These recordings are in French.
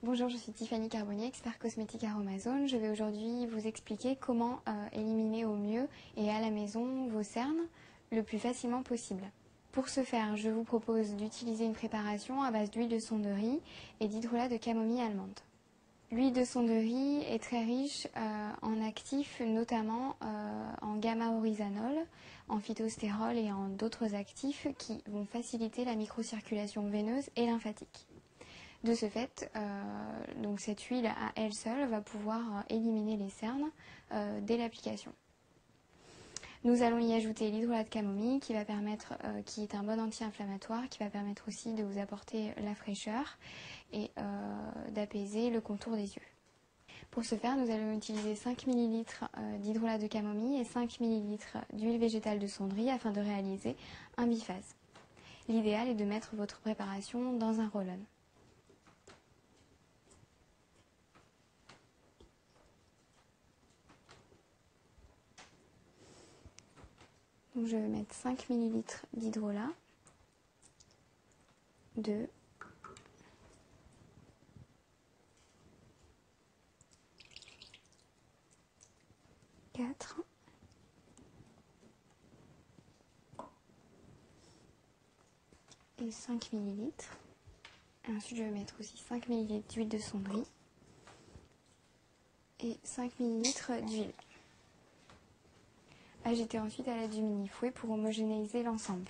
Bonjour, je suis Tiffany Carbonnier, expert cosmétique Aromazone. Je vais aujourd'hui vous expliquer comment éliminer au mieux et à la maison vos cernes le plus facilement possible. Pour ce faire, je vous propose d'utiliser une préparation à base d'huile de sonderie et d'hydrolat de camomille allemande. L'huile de sonderie est très riche en actifs, notamment en gamma-oryzanol, en phytostérol et en d'autres actifs qui vont faciliter la microcirculation veineuse et lymphatique. De ce fait, donc cette huile à elle seule va pouvoir éliminer les cernes dès l'application. Nous allons y ajouter l'hydrolat de camomille qui est un bon anti-inflammatoire, qui va permettre aussi de vous apporter la fraîcheur et d'apaiser le contour des yeux. Pour ce faire, nous allons utiliser 5 ml d'hydrolat de camomille et 5 ml d'huile végétale de sonderie afin de réaliser un biphase. L'idéal est de mettre votre préparation dans un roll-on. Donc je vais mettre 5 ml d'hydrolat, 2, 4, et 5 ml. Ensuite je vais mettre aussi 5 ml d'huile de sonderie et 5 ml d'huile. Agitez ensuite à l'aide du mini-fouet pour homogénéiser l'ensemble.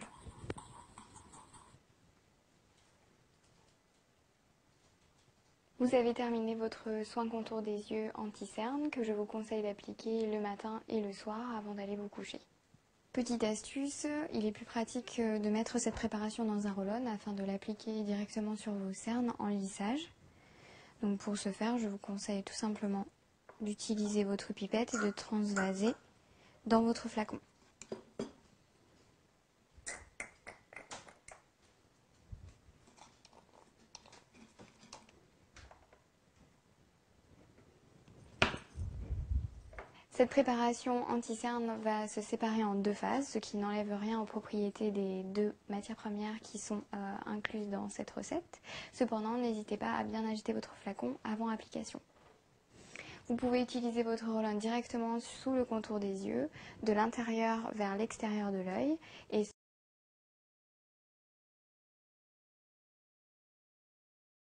Vous avez terminé votre soin contour des yeux anti-cernes que je vous conseille d'appliquer le matin et le soir avant d'aller vous coucher. Petite astuce, il est plus pratique de mettre cette préparation dans un roll-on afin de l'appliquer directement sur vos cernes en lissage. Donc pour ce faire, je vous conseille tout simplement d'utiliser votre pipette et de transvaser dans votre flacon. Cette préparation anti-cerne va se séparer en deux phases, ce qui n'enlève rien aux propriétés des deux matières premières qui sont incluses dans cette recette. Cependant, n'hésitez pas à bien agiter votre flacon avant application. Vous pouvez utiliser votre roll-on directement sous le contour des yeux, de l'intérieur vers l'extérieur de l'œil, et